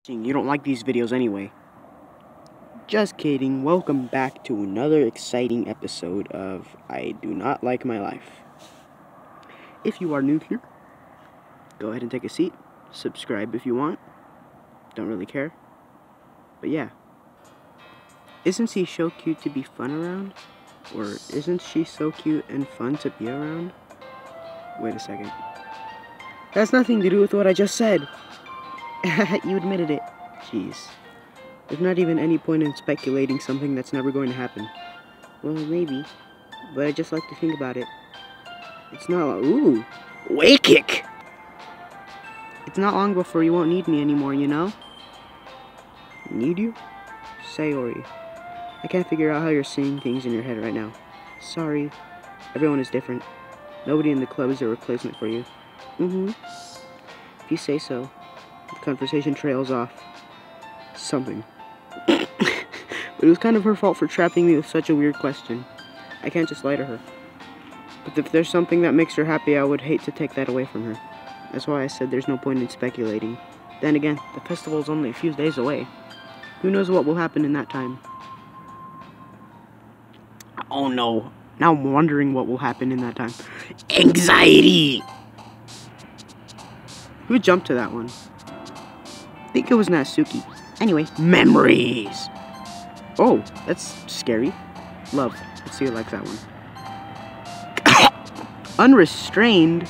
You don't like these videos anyway. Just kidding. Welcome back to another exciting episode of I Do Not Like My Life. If you are new here, go ahead and take a seat. Subscribe if you want. Don't really care. But yeah. Isn't she so cute to be fun around? Or isn't she so cute and fun to be around? Wait a second. That has nothing to do with what I just said. You admitted it. Jeez. There's not even any point in speculating something that's never going to happen. Well, maybe. But I just like to think about it. It's not... Ooh! Way kick! It's not long before you won't need me anymore, you know? Need you? Sayori. I can't figure out how you're seeing things in your head right now. Sorry. Everyone is different. Nobody in the club is a replacement for you. If you say so. The conversation trails off. Something. But it was kind of her fault for trapping me with such a weird question. I can't just lie to her. But if there's something that makes her happy, I would hate to take that away from her. That's why I said there's no point in speculating. Then again, the festival's only a few days away. Who knows what will happen in that time? Oh no. Now I'm wondering what will happen in that time. Anxiety! Who jumped to that one? I think it was Natsuki. Anyway, memories! Oh, that's scary. Love. Let's see who likes that one. Unrestrained?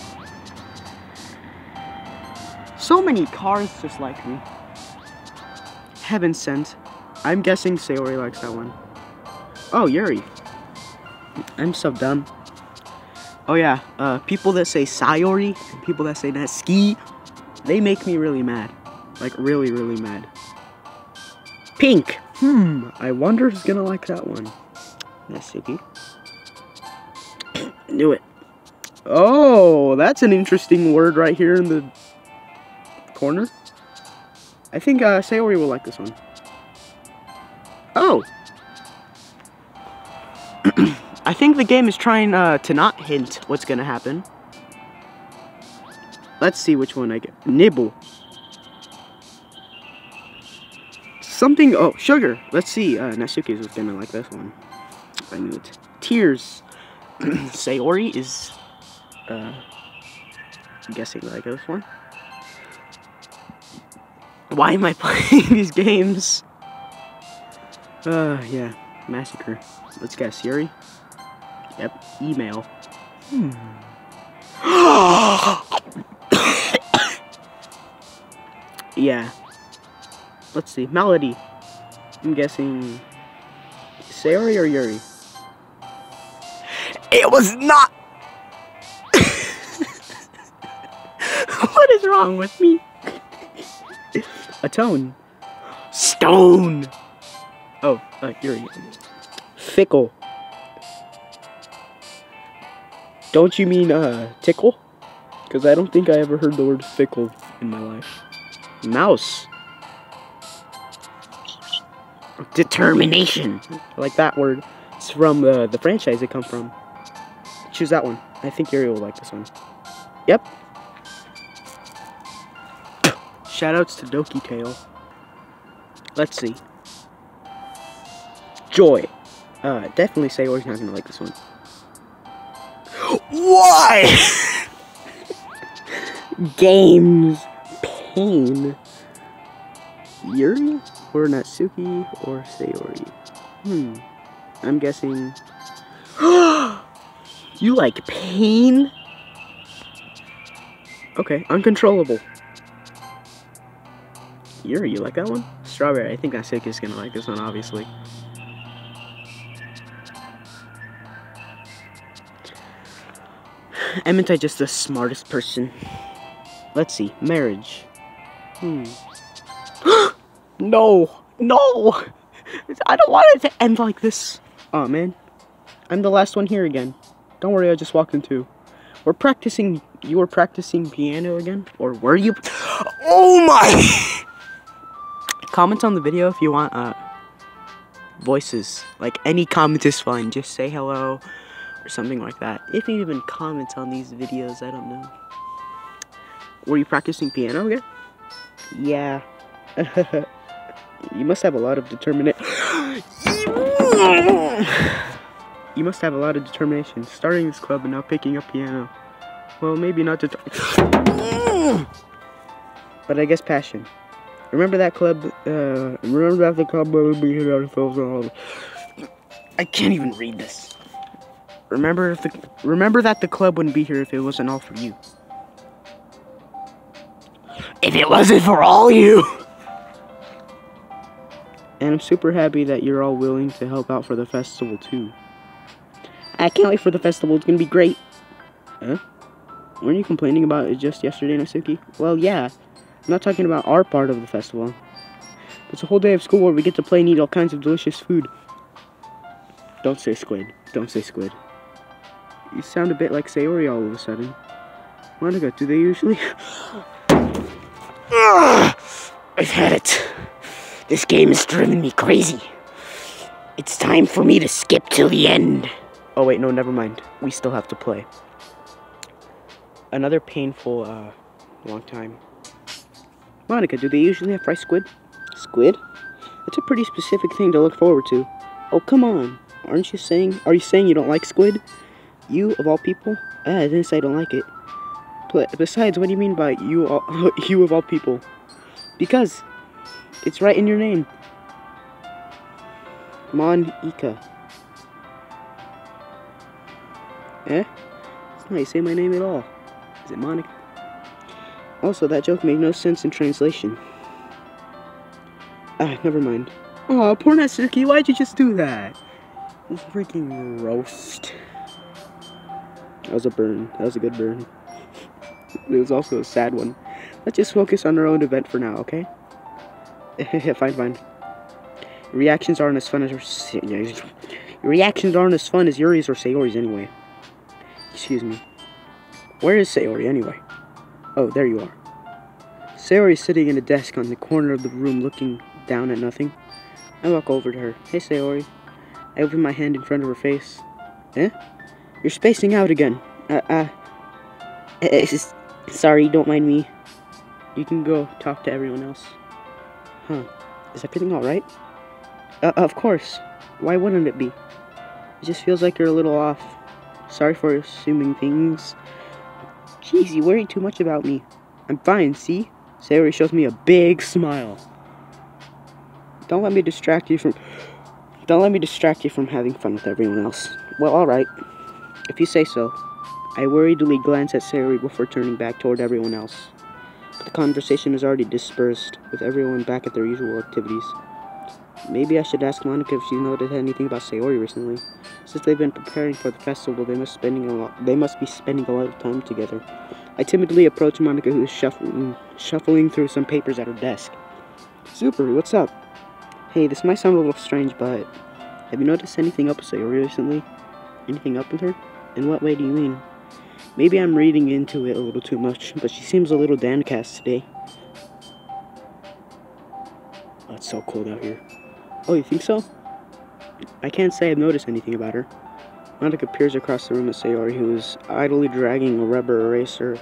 So many cars just like me. Heaven sent. I'm guessing Sayori likes that one. Oh, Yuri. I'm so dumb. Oh yeah, people that say Sayori and people that say Natsuki, they make me really mad. Like, really, really mad. Pink! I wonder who's gonna like that one. Natsuki. Knew it. Oh, that's an interesting word right here in the corner. I think Sayori will like this one. Oh! I think the game is trying to not hint what's gonna happen. Let's see which one I get. Nibble. Something, oh, sugar. Let's see, Natsuki is gonna like this one. I knew it. Tears. Sayori is, I'm guessing like this one. Why am I playing these games? Yeah, massacre. Let's guess, Yuri. Yep, email. Yeah. Let's see. Melody. I'm guessing Sayori or Yuri. It was not. What is wrong with me? A tone. Stone. Oh, Yuri. Fickle. Don't you mean tickle? Because I don't think I ever heard the word fickle in my life. Mouse. Determination. I like that word. It's from the franchise it comes from. Choose that one. I think Yuri will like this one. Yep. Shoutouts to Doki Tail. Let's see. Joy. Definitely Sayori's not gonna like this one. Why? Games. Pain. Yuri? Or Natsuki? Or Sayori? I'm guessing... You like pain? Okay, uncontrollable. Yuri, you like that one? Strawberry. I think Natsuki's gonna like this one, obviously. Isn't I just the smartest person? Let's see. Marriage. No! No! I don't want it to end like this. Oh man. I'm the last one here again. Don't worry, I just walked in too. We're practicing. You were practicing piano again? Or were you? Oh my! Comment on the video if you want voices. Like, any comment is fine. Just say hello or something like that. If you even comment on these videos, I don't know. Were you practicing piano again? Yeah. You must have a lot of determination. You must have a lot of determination, starting this club and now picking up piano. Well, maybe not but I guess passion. Remember that club, remember that the club where we hit ourselves. I can't even read this. Remember that the club wouldn't be here if it wasn't all for you. If it wasn't for all you! And I'm super happy that you're all willing to help out for the festival too. I can't wait for the festival, it's gonna be great. Huh? Weren't you complaining about it just yesterday, Natsuki? Well, yeah. I'm not talking about our part of the festival. It's a whole day of school where we get to play and eat all kinds of delicious food. Don't say squid. Don't say squid. You sound a bit like Sayori all of a sudden. Monica, do they usually... I've had it. This game has driven me crazy. It's time for me to skip till the end. Oh wait, no, never mind. We still have to play. Another painful, long time. Monica, do they usually have fried squid? Squid? That's a pretty specific thing to look forward to. Oh, come on. Are you saying you don't like squid? You, of all people? I didn't say I don't like it. Besides, what do you mean by you of all people? Because it's right in your name. Monica. Eh? That's not how you say my name at all. Is it Monica? Also, that joke made no sense in translation. Never mind. Oh, poor Natsuki, why'd you just do that? Freaking roast. That was a burn. That was a good burn. It was also a sad one. Let's just focus on our own event for now, okay? Fine. Reactions aren't as fun as Yuri's or Sayori's anyway. Excuse me. Where is Sayori anyway? Oh, there you are. Sayori's sitting in a desk on the corner of the room looking down at nothing. I walk over to her. Hey, Sayori. I open my hand in front of her face. Eh? You're spacing out again. Sorry, don't mind me. You can go talk to everyone else. Huh. Is everything alright? Of course. Why wouldn't it be? It just feels like you're a little off. Sorry for assuming things. Jeez, you worry too much about me. I'm fine, see? Sayori shows me a big smile. Don't let me distract you from having fun with everyone else. Well, alright. If you say so. I worriedly glance at Sayori before turning back toward everyone else. But the conversation is already dispersed, with everyone back at their usual activities. Maybe I should ask Monica if she's noticed anything about Sayori recently. Since they've been preparing for the festival, they must be spending a lot of time together. I timidly approach Monica, who is shuffling through some papers at her desk. Super, what's up? Hey, this might sound a little strange, but have you noticed anything up with Sayori recently? Anything up with her? In what way do you mean? Maybe I'm reading into it a little too much, but she seems a little downcast today. Oh, it's so cold out here. Oh, you think so? I can't say I've noticed anything about her. Monica peers across the room at Sayori, who is idly dragging a rubber eraser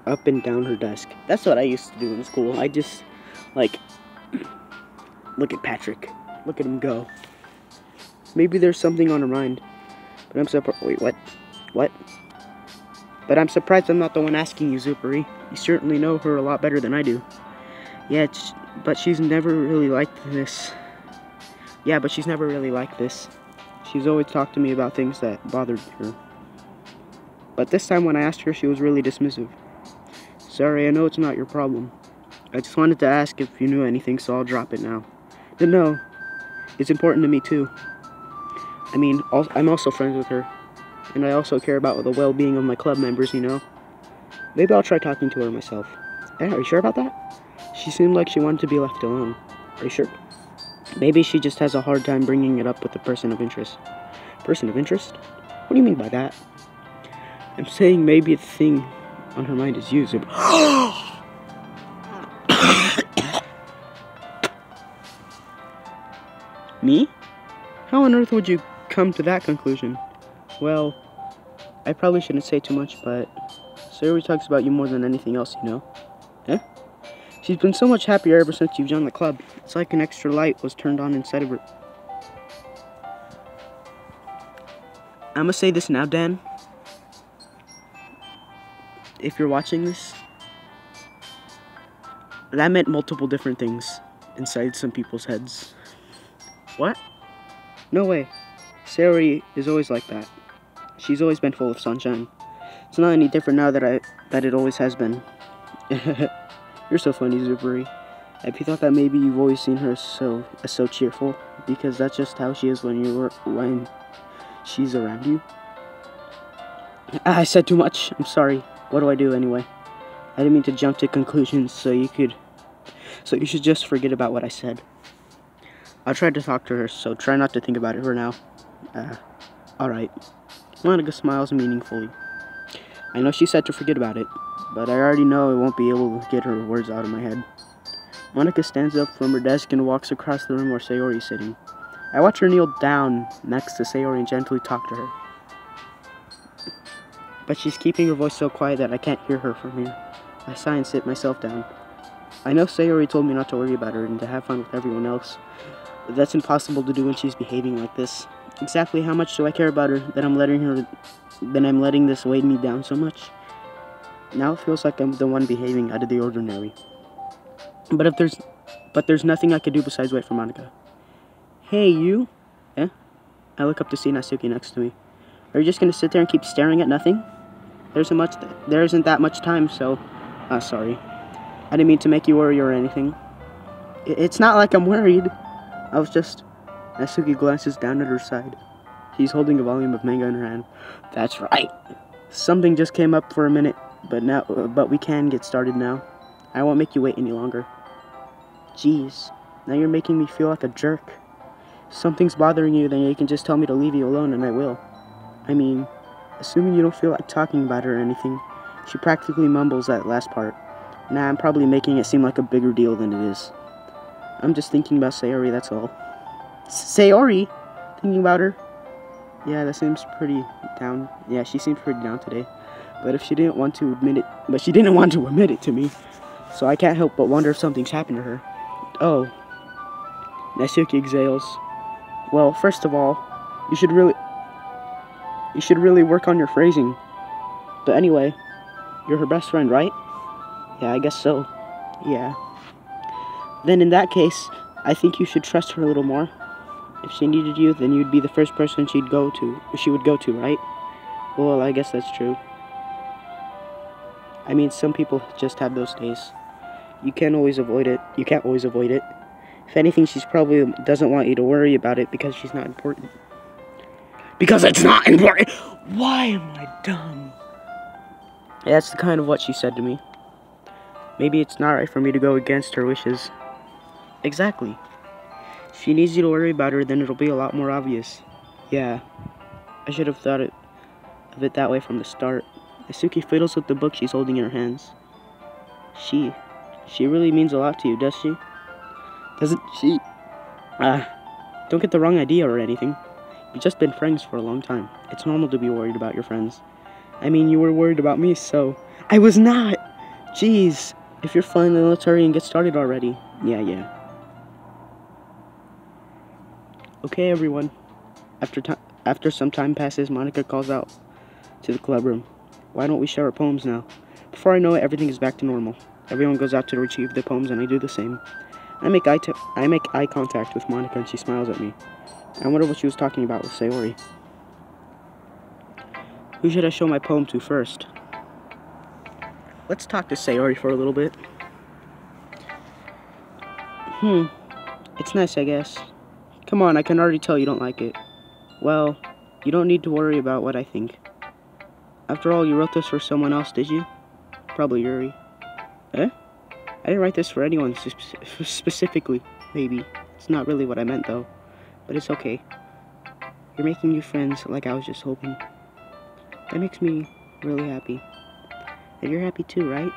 up and down her desk. That's what I used to do in school. I just, like, look at Patrick. Look at him go. Maybe there's something on her mind. But I'm surprised. Wait, what? What? But I'm surprised I'm not the one asking you, Zupari. You certainly know her a lot better than I do. Yeah, but she's never really liked this. Yeah, but she's never really liked this. She's always talked to me about things that bothered her. But this time when I asked her, she was really dismissive. Sorry, I know it's not your problem. I just wanted to ask if you knew anything, so I'll drop it now. But no, it's important to me too. I mean, I'm also friends with her. And I also care about the well-being of my club members, you know? Maybe I'll try talking to her myself. Are you sure about that? She seemed like she wanted to be left alone. Are you sure? Maybe she just has a hard time bringing it up with the person of interest. Person of interest? What do you mean by that? I'm saying maybe the thing on her mind is you, Zub. Me? How on earth would you come to that conclusion? Well, I probably shouldn't say too much, but Sayori talks about you more than anything else, you know? Huh? She's been so much happier ever since you've joined the club. It's like an extra light was turned on inside of her. I'm gonna say this now, Dan. If you're watching this, that meant multiple different things inside some people's heads. What? No way. Sayori is always like that. She's always been full of sunshine. It's not any different now that it always has been. You're so funny, Zuberi. Have you thought that maybe you've always seen her so cheerful? Because that's just how she is when she's around you. I said too much. I'm sorry. What do I do anyway? I didn't mean to jump to conclusions, so you should just forget about what I said. I'll try to talk to her, so try not to think about it for now. Alright. Monica smiles meaningfully. I know she said to forget about it, but I already know I won't be able to get her words out of my head. Monica stands up from her desk and walks across the room where Sayori is sitting. I watch her kneel down next to Sayori and gently talk to her. But she's keeping her voice so quiet that I can't hear her from here. I sigh and sit myself down. I know Sayori told me not to worry about her and to have fun with everyone else, but that's impossible to do when she's behaving like this. Exactly how much do I care about her that I'm letting this weigh me down so much? Now it feels like I'm the one behaving out of the ordinary. But there's nothing I could do besides wait for Monica. Hey, you? Eh? I look up to see Natsuki next to me. Are you just gonna sit there and keep staring at nothing? There isn't that much time, so... sorry. I didn't mean to make you worry or anything. It's not like I'm worried. I was just... Natsuki glances down at her side. She's holding a volume of manga in her hand. That's right. Something just came up for a minute, but we can get started now. I won't make you wait any longer. Jeez, now you're making me feel like a jerk. If something's bothering you, then you can just tell me to leave you alone and I will. I mean, assuming you don't feel like talking about it or anything. She practically mumbles that last part. Nah, I'm probably making it seem like a bigger deal than it is. I'm just thinking about Sayori, that's all. Sayori? Thinking about her? Yeah, that seems pretty down. Yeah, she seems pretty down today. But she didn't want to admit it to me. So I can't help but wonder if something's happened to her. Oh. Natsuki exhales. Well, first of all, you should really work on your phrasing. But anyway, you're her best friend, right? Yeah, I guess so. Yeah. Then in that case, I think you should trust her a little more. If she needed you, then you'd be the first person she would go to, right? Well, I guess that's true. I mean, some people just have those days. You can't always avoid it. If anything, she's probably doesn't want you to worry about it because she's not important. Because it's not important! Why am I dumb? Yeah, that's the kind of what she said to me. Maybe it's not right for me to go against her wishes. Exactly. If she needs you to worry about her, then it'll be a lot more obvious. Yeah. I should have thought of it that way from the start. Natsuki fiddles with the book she's holding in her hands. She really means a lot to you, does she? Doesn't she? Don't get the wrong idea or anything. You've just been friends for a long time. It's normal to be worried about your friends. I mean, you were worried about me, so... I was not! Jeez, if you're fine, then let's hurry and get started already. Yeah. Okay, everyone. After some time passes, Monica calls out to the club room. Why don't we share our poems now? Before I know it, everything is back to normal. Everyone goes out to retrieve their poems, and I do the same. I make eye contact with Monica, and she smiles at me. I wonder what she was talking about with Sayori. Who should I show my poem to first? Let's talk to Sayori for a little bit. It's nice, I guess. Come on, I can already tell you don't like it. Well, you don't need to worry about what I think. After all, you wrote this for someone else, did you? Probably Yuri. Eh? I didn't write this for anyone specifically, maybe. It's not really what I meant, though. But it's okay. You're making new friends like I was just hoping. That makes me really happy. And you're happy too, right?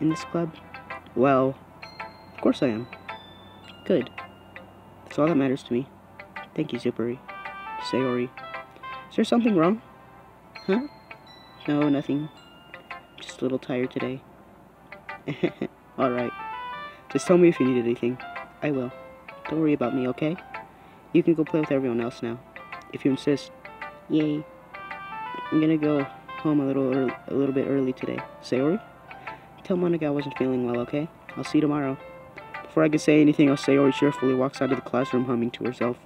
In this club? Well, of course I am. Good. That's all that matters to me. Thank you, Sayori. Is there something wrong? Huh? No, nothing. Just a little tired today. Alright. Just tell me if you need anything. I will. Don't worry about me, okay? You can go play with everyone else now, if you insist. Yay. I'm gonna go home a little bit early today. Sayori? Tell Monica I wasn't feeling well, okay? I'll see you tomorrow. Before I could say anything else, Sayori cheerfully walks out of the classroom humming to herself.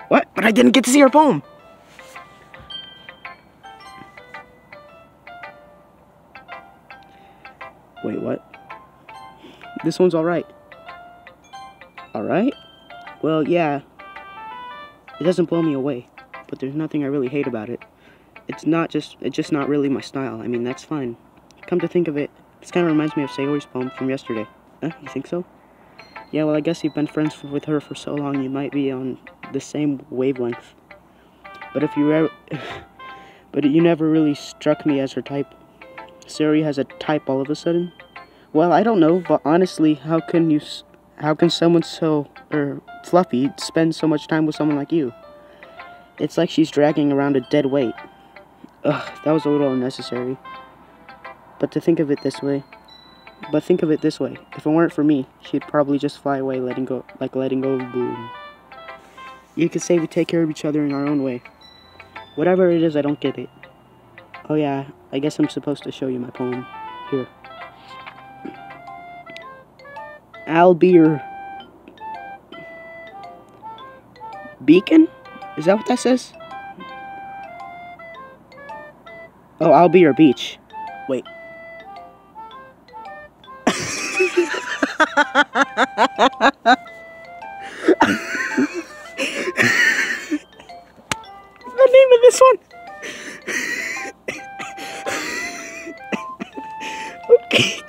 What? But I didn't get to see her poem! Wait, what? This one's alright. Alright? Well, yeah. It doesn't blow me away, but there's nothing I really hate about it. It's just not really my style. I mean, that's fine. Come to think of it, this kind of reminds me of Sayori's poem from yesterday. You think so? Yeah, well, I guess you've been friends with her for so long, you might be on the same wavelength. But but you never really struck me as her type. Sayori has a type all of a sudden? Well, I don't know, but honestly, how can someone so, fluffy spend so much time with someone like you? It's like she's dragging around a dead weight. Ugh, that was a little unnecessary. But think of it this way, if it weren't for me, she'd probably just fly away, letting go of a balloon. You could say we take care of each other in our own way. Whatever it is, I don't get it. Oh yeah, I guess I'm supposed to show you my poem. Here. I'll be your beacon? Is that what that says? Oh, I'll be your beach. Wait. The name of this one? Okay.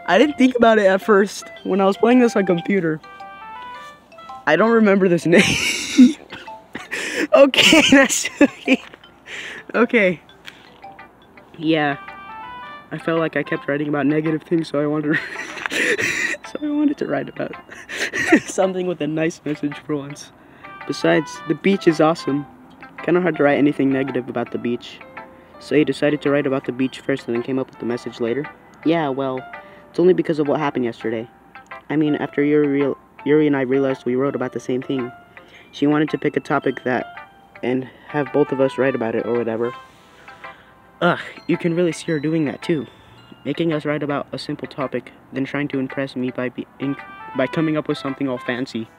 I didn't think about it at first when I was playing this on computer. I don't remember this name. Okay, that's okay. Okay. Yeah. I felt like I kept writing about negative things, so I wanted to write about something with a nice message for once. Besides, the beach is awesome. Kinda hard to write anything negative about the beach. So you decided to write about the beach first and then came up with the message later? Yeah, well, it's only because of what happened yesterday. I mean, after Yuri and I realized we wrote about the same thing. She wanted to pick a topic and have both of us write about it or whatever. Ugh, you can really see her doing that too. Making us write about a simple topic, then trying to impress me by coming up with something all fancy.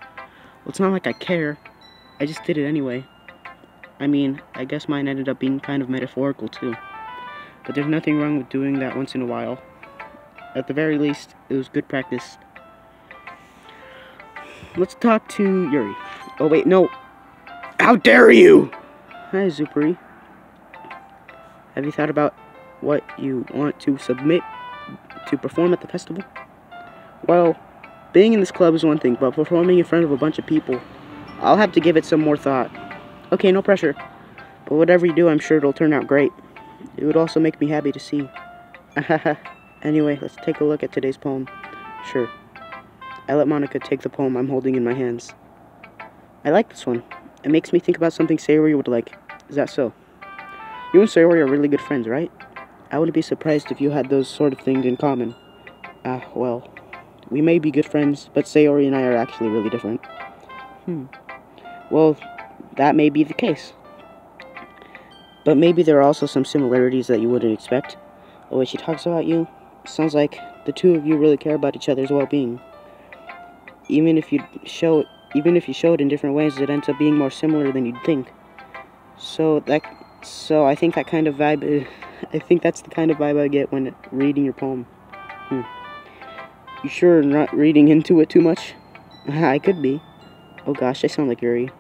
Well, it's not like I care. I just did it anyway. I mean, I guess mine ended up being kind of metaphorical too. But there's nothing wrong with doing that once in a while. At the very least, it was good practice. Let's talk to Yuri. Oh wait, no. How dare you! Hi, Zupari. Have you thought about what you want to submit to perform at the festival? Well, being in this club is one thing, but performing in front of a bunch of people, I'll have to give it some more thought. Okay, no pressure. But whatever you do, I'm sure it'll turn out great. It would also make me happy to see. Anyway, let's take a look at today's poem. Sure. I let Monica take the poem I'm holding in my hands. I like this one. It makes me think about something Sayori would like. Is that so? You and Sayori are really good friends, right? I wouldn't be surprised if you had those sort of things in common. Well, we may be good friends, but Sayori and I are actually really different. Well, that may be the case. But maybe there are also some similarities that you wouldn't expect. The way she talks about you, sounds like the two of you really care about each other's well-being. Even if you show it in different ways, it ends up being more similar than you'd think. So I think that kind of vibe I think that's the kind of vibe I get when reading your poem. You sure not reading into it too much? I could be. Oh gosh, I sound like Yuri.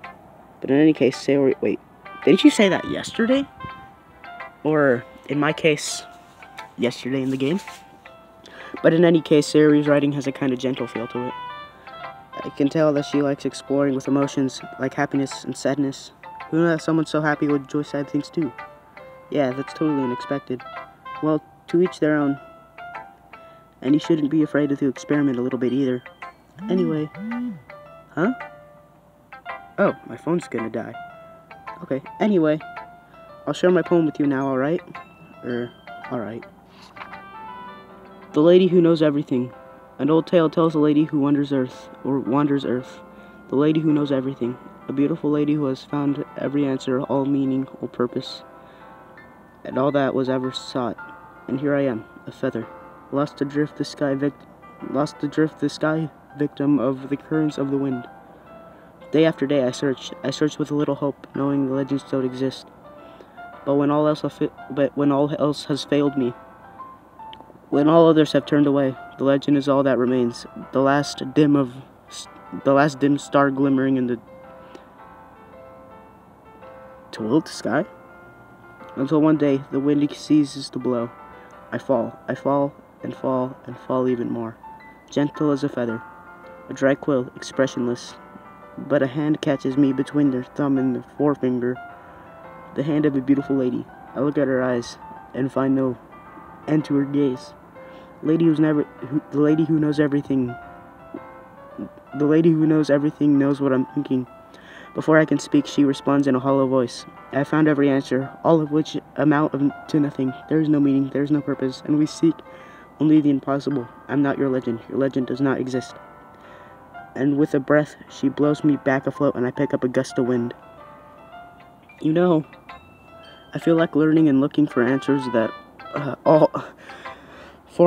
But in any case, Sayori... Wait, didn't you say that yesterday? Or, in my case, yesterday in the game? But in any case, Sayori's writing has a kind of gentle feel to it. I can tell that she likes exploring with emotions like happiness and sadness. Who knew that someone so happy would enjoy sad things too? Yeah, that's totally unexpected. Well, to each their own. And you shouldn't be afraid to experiment a little bit either. Anyway. Huh? Oh, my phone's gonna die. Okay, anyway. I'll share my poem with you now, alright? Alright. The lady who knows everything. An old tale tells a lady who wanders Earth, the lady who knows everything, a beautiful lady who has found every answer, all meaning, all purpose, and all that was ever sought. And here I am, a feather, lost adrift the sky, victim of the currents of the wind. Day after day I searched with a little hope, knowing the legends don't exist. But when all else has failed me, when all others have turned away, the legend is all that remains, the last dim star glimmering in the twilight sky. Until one day the wind ceases to blow. I fall, and fall, and fall even more, gentle as a feather, a dry quill, expressionless. But a hand catches me between their thumb and the forefinger, the hand of a beautiful lady. I look at her eyes and find no end to her gaze. The lady who knows everything. The lady who knows everything knows what I'm thinking. Before I can speak, she responds in a hollow voice. I found every answer, all of which amount to nothing. There is no meaning, there is no purpose, and we seek only the impossible. I'm not your legend. Your legend does not exist. And with a breath, she blows me back afloat, and I pick up a gust of wind. You know, I feel like learning and looking for answers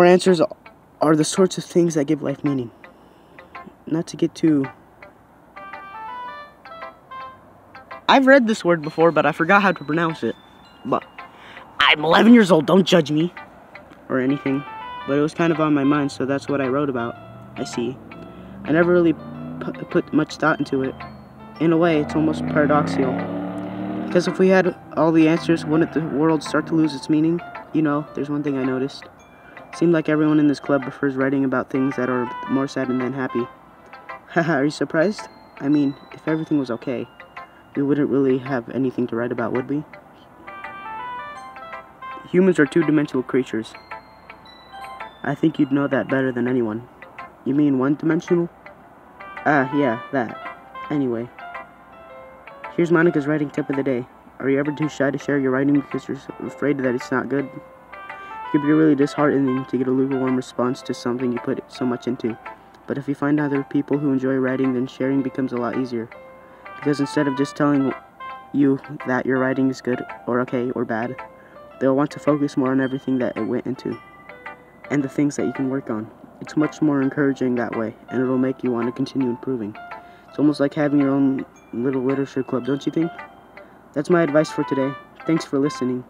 answers are the sorts of things that give life meaning. Not to get too... I've read this word before, but I forgot how to pronounce it. But I'm 11 years old, don't judge me. Or anything. But it was kind of on my mind, so that's what I wrote about. I see. I never really put much thought into it. In a way, it's almost paradoxical. Because if we had all the answers, wouldn't the world start to lose its meaning? You know, there's one thing I noticed. It seemed like everyone in this club prefers writing about things that are more sad than happy. Haha, are you surprised? I mean, if everything was okay, we wouldn't really have anything to write about, would we? Humans are two-dimensional creatures. I think you'd know that better than anyone. You mean one-dimensional? Ah, yeah, that. Anyway. Here's Monica's writing tip of the day. Are you ever too shy to share your writing because you're afraid that it's not good? It could be really disheartening to get a lukewarm response to something you put so much into. But if you find other people who enjoy writing, then sharing becomes a lot easier. Because instead of just telling you that your writing is good, or okay, or bad, they'll want to focus more on everything that it went into, and the things that you can work on. It's much more encouraging that way, and it'll make you want to continue improving. It's almost like having your own little literature club, don't you think? That's my advice for today. Thanks for listening.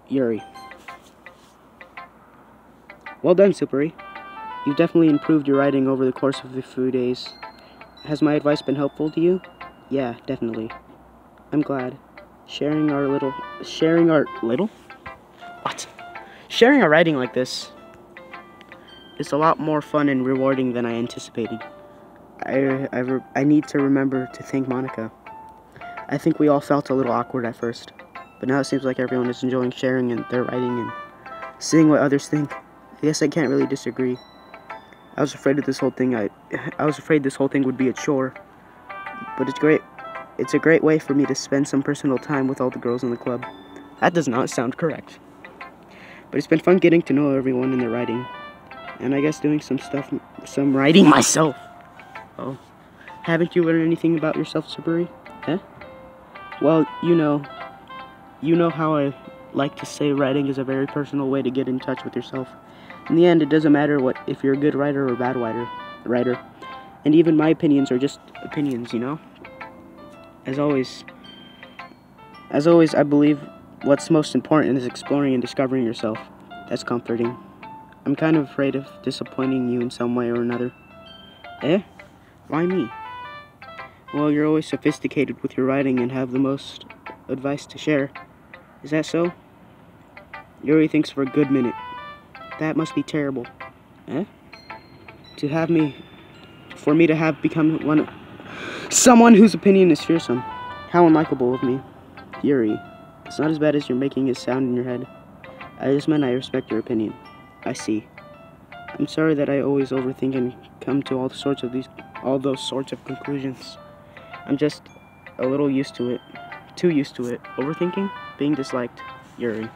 Yuri. Well done, Sayori. You've definitely improved your writing over the course of the few days. Has my advice been helpful to you? Yeah, definitely. I'm glad. Sharing our writing like this is a lot more fun and rewarding than I anticipated. I need to remember to thank Monica. I think we all felt a little awkward at first, but now it seems like everyone is enjoying sharing and their writing and seeing what others think. I guess I can't really disagree. I was afraid this whole thing would be a chore, but it's great. It's a great way for me to spend some personal time with all the girls in the club. That does not sound correct. But it's been fun getting to know everyone in their writing. And I guess doing some writing myself. Oh. Haven't you learned anything about yourself, Sayori? Eh? Well, you know how I like to say writing is a very personal way to get in touch with yourself. In the end, it doesn't matter if you're a good writer or a bad writer. And even my opinions are just opinions, you know? As always, I believe what's most important is exploring and discovering yourself. That's comforting. I'm kind of afraid of disappointing you in some way or another. Eh? Why me? Well, you're always sophisticated with your writing and have the most advice to share. Is that so? Yuri thinks for a good minute. That must be terrible. Eh? For me to have become someone whose opinion is fearsome. How unlikable of me. Yuri, it's not as bad as you're making it sound in your head. I just meant I respect your opinion. I see. I'm sorry that I always overthink and come to all those sorts of conclusions. I'm just a little used to it. Too used to it. Overthinking? Being disliked. Yuri.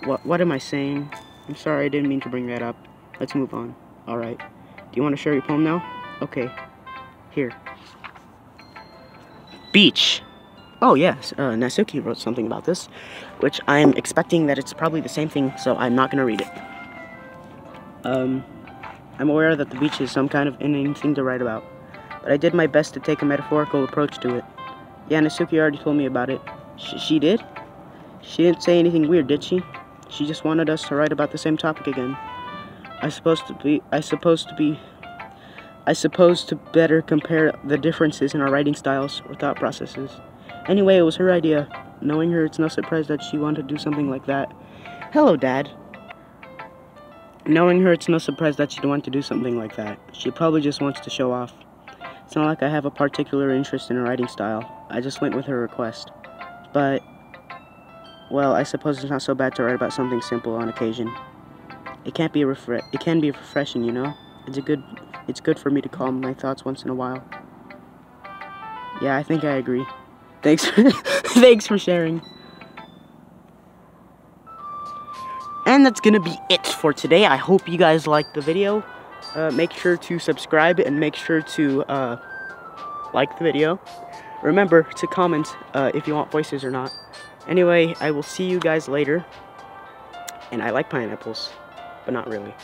What am I saying? I'm sorry, I didn't mean to bring that up. Let's move on. Alright. Do you want to share your poem now? Okay. Here. Beach. Oh, yes. Nasuki wrote something about this, which I'm expecting that it's probably the same thing, so I'm not going to read it. I'm aware that the beach is some kind of inane thing to write about, but I did my best to take a metaphorical approach to it. Yeah, Nasuki already told me about it. She did? She didn't say anything weird, did she? She just wanted us to write about the same topic again. I suppose to better compare the differences in our writing styles or thought processes. Anyway, it was her idea. Knowing her, it's no surprise that she wanted to do something like that. Hello, Dad. Knowing her, it's no surprise that she'd want to do something like that. She probably just wants to show off. It's not like I have a particular interest in her writing style. I just went with her request. But, well, I suppose it's not so bad to write about something simple on occasion. It can be refreshing, you know? It's good for me to calm my thoughts once in a while. Yeah, I think I agree. Thanks for sharing. And that's gonna be it for today. I hope you guys liked the video. Make sure to subscribe and make sure to like the video. Remember to comment if you want voices or not. Anyway, I will see you guys later. And I like pineapples, but not really.